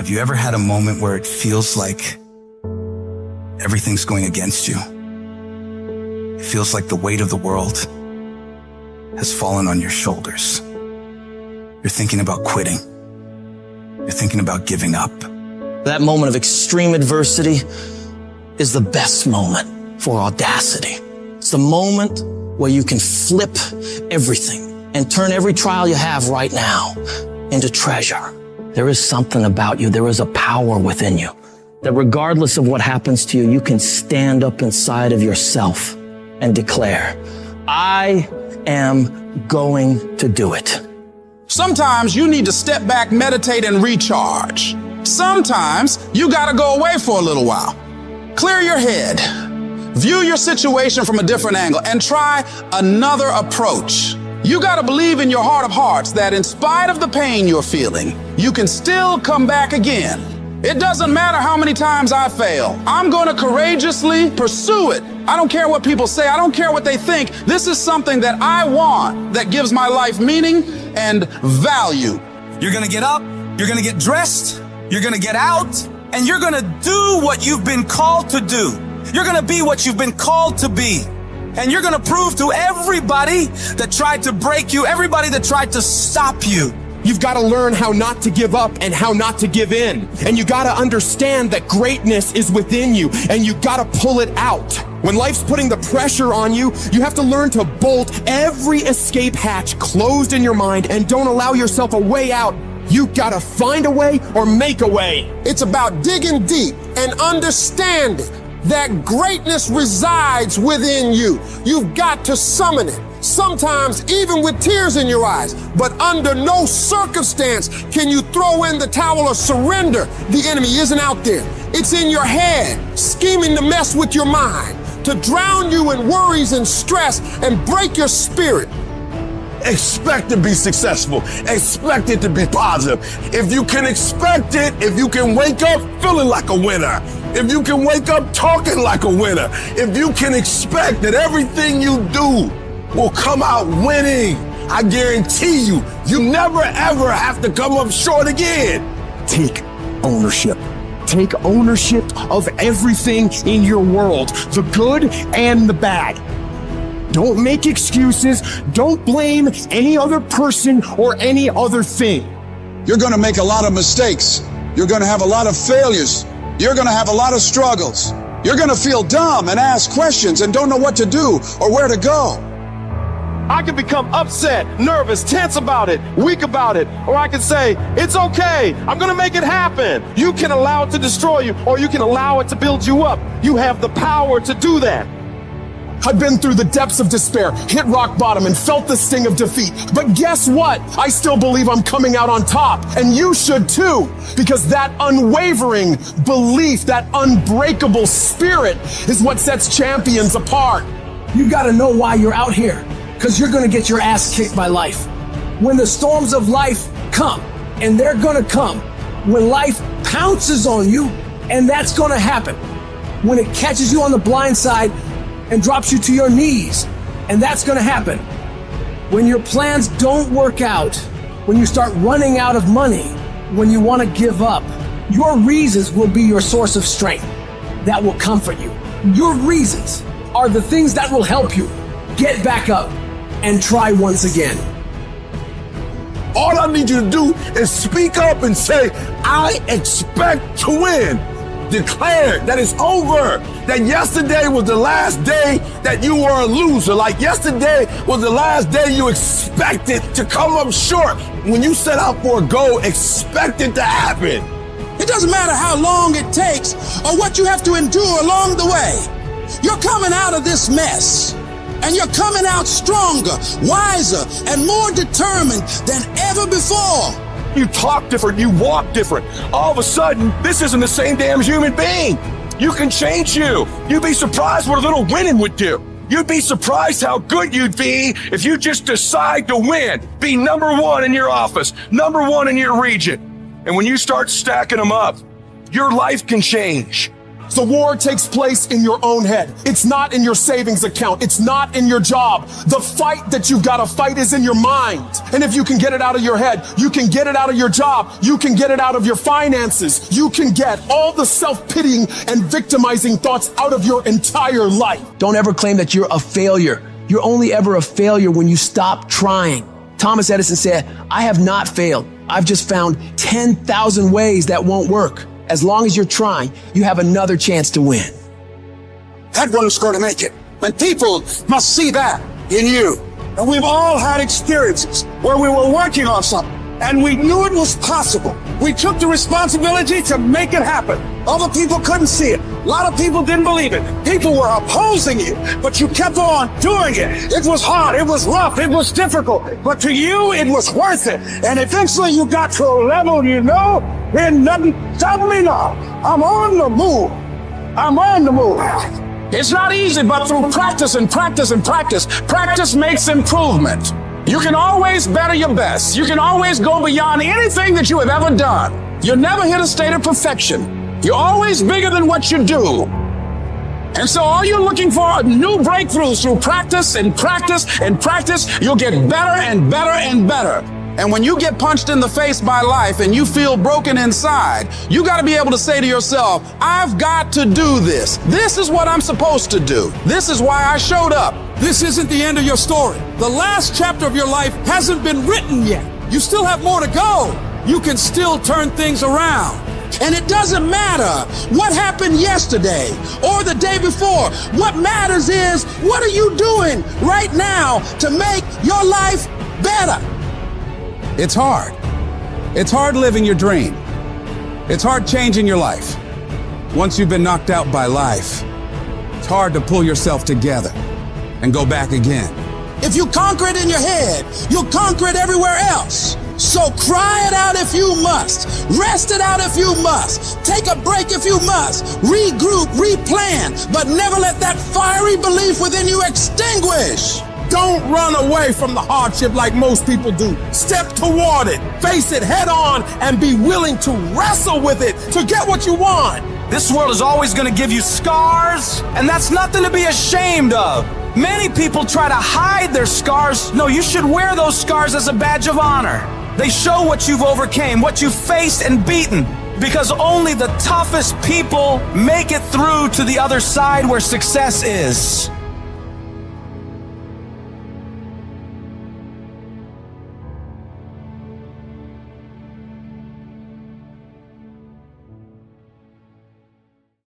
Have you ever had a moment where it feels like everything's going against you? It feels like the weight of the world has fallen on your shoulders. You're thinking about quitting. You're thinking about giving up. That moment of extreme adversity is the best moment for audacity. It's the moment where you can flip everything and turn every trial you have right now into treasure. There is something about you. There is a power within you that regardless of what happens to you, you can stand up inside of yourself and declare, I am going to do it. Sometimes you need to step back, meditate, and recharge. Sometimes you gotta go away for a little while. Clear your head. View your situation from a different angle and try another approach. You gotta believe in your heart of hearts that in spite of the pain you're feeling, you can still come back again. It doesn't matter how many times I fail. I'm gonna courageously pursue it. I don't care what people say. I don't care what they think. This is something that I want that gives my life meaning and value. You're gonna get up, you're gonna get dressed, you're gonna get out, and you're gonna do what you've been called to do. You're gonna be what you've been called to be. And you're gonna prove to everybody that tried to break you, everybody that tried to stop you. You've got to learn how not to give up and how not to give in. And you got to understand that greatness is within you and you got to pull it out. When life's putting the pressure on you, you have to learn to bolt every escape hatch closed in your mind and don't allow yourself a way out. You got to find a way or make a way. It's about digging deep and understanding that greatness resides within you. You've got to summon it. Sometimes even with tears in your eyes, but under no circumstance can you throw in the towel or surrender. The enemy isn't out there. It's in your head, scheming to mess with your mind, to drown you in worries and stress and break your spirit. Expect to be successful. Expect it to be positive. If you can expect it, if you can wake up feeling like a winner, if you can wake up talking like a winner, if you can expect that everything you do will come out winning, I guarantee you, you never ever have to come up short again. Take ownership. Take ownership of everything in your world, the good and the bad. Don't make excuses. Don't blame any other person or any other thing. You're going to make a lot of mistakes. You're going to have a lot of failures. You're going to have a lot of struggles. You're going to feel dumb and ask questions and don't know what to do or where to go. I can become upset, nervous, tense about it, weak about it, or I can say, it's okay, I'm gonna make it happen. You can allow it to destroy you, or you can allow it to build you up. You have the power to do that. I've been through the depths of despair, hit rock bottom, and felt the sting of defeat. But guess what? I still believe I'm coming out on top, and you should too, because that unwavering belief, that unbreakable spirit is what sets champions apart. You gotta know why you're out here. Because you're going to get your ass kicked by life. When the storms of life come, and they're going to come, when life pounces on you, and that's going to happen. When it catches you on the blind side and drops you to your knees, and that's going to happen. When your plans don't work out, when you start running out of money, when you want to give up, your reasons will be your source of strength that will comfort you. Your reasons are the things that will help you get back up and try once again. All I need you to do is speak up and say, I expect to win. Declare that it's over. That yesterday was the last day that you were a loser. Like yesterday was the last day you expected to come up short. When you set out for a goal, expect it to happen. It doesn't matter how long it takes or what you have to endure along the way. You're coming out of this mess. And you're coming out stronger, wiser, and more determined than ever before. You talk different, you walk different. All of a sudden, this isn't the same damn human being. You can change you. You'd be surprised what a little winning would do. You'd be surprised how good you'd be if you just decide to win. Be number one in your office, number one in your region. And when you start stacking them up, your life can change. The war takes place in your own head. It's not in your savings account. It's not in your job. The fight that you've got to fight is in your mind. And if you can get it out of your head, you can get it out of your job. You can get it out of your finances. You can get all the self-pitying and victimizing thoughts out of your entire life. Don't ever claim that you're a failure. You're only ever a failure when you stop trying. Thomas Edison said, I have not failed. I've just found 10,000 ways that won't work. As long as you're trying, you have another chance to win. That one's going to make it. And people must see that in you. And we've all had experiences where we were working on something and we knew it was possible. We took the responsibility to make it happen. Other people couldn't see it. A lot of people didn't believe it. People were opposing you, but you kept on doing it. It was hard. It was rough. It was difficult. But to you, it was worth it. And eventually you got to a level, you know, and nothing stopped me now. I'm on the move. I'm on the move. It's not easy, but through practice and practice and practice, practice makes improvement. You can always better your best. You can always go beyond anything that you have ever done. You'll never hit a state of perfection. You're always bigger than what you do. And so all you're looking for are new breakthroughs through practice and practice and practice. You'll get better and better and better. And when you get punched in the face by life and you feel broken inside, you got to be able to say to yourself, I've got to do this. This is what I'm supposed to do. This is why I showed up. This isn't the end of your story. The last chapter of your life hasn't been written yet. You still have more to go. You can still turn things around. And it doesn't matter what happened yesterday or the day before. What matters is, what are you doing right now to make your life better? It's hard. It's hard living your dream. It's hard changing your life. Once you've been knocked out by life, it's hard to pull yourself together and go back again. If you conquer it in your head, you'll conquer it everywhere else. So cry it out if you must. Rest it out if you must. Take a break if you must. Regroup, replan, but never let that fiery belief within you extinguish. Don't run away from the hardship like most people do. Step toward it, face it head on, and be willing to wrestle with it to get what you want. This world is always going to give you scars, and that's nothing to be ashamed of. Many people try to hide their scars. No, you should wear those scars as a badge of honor. They show what you've overcame, what you've faced and beaten, because only the toughest people make it through to the other side where success is.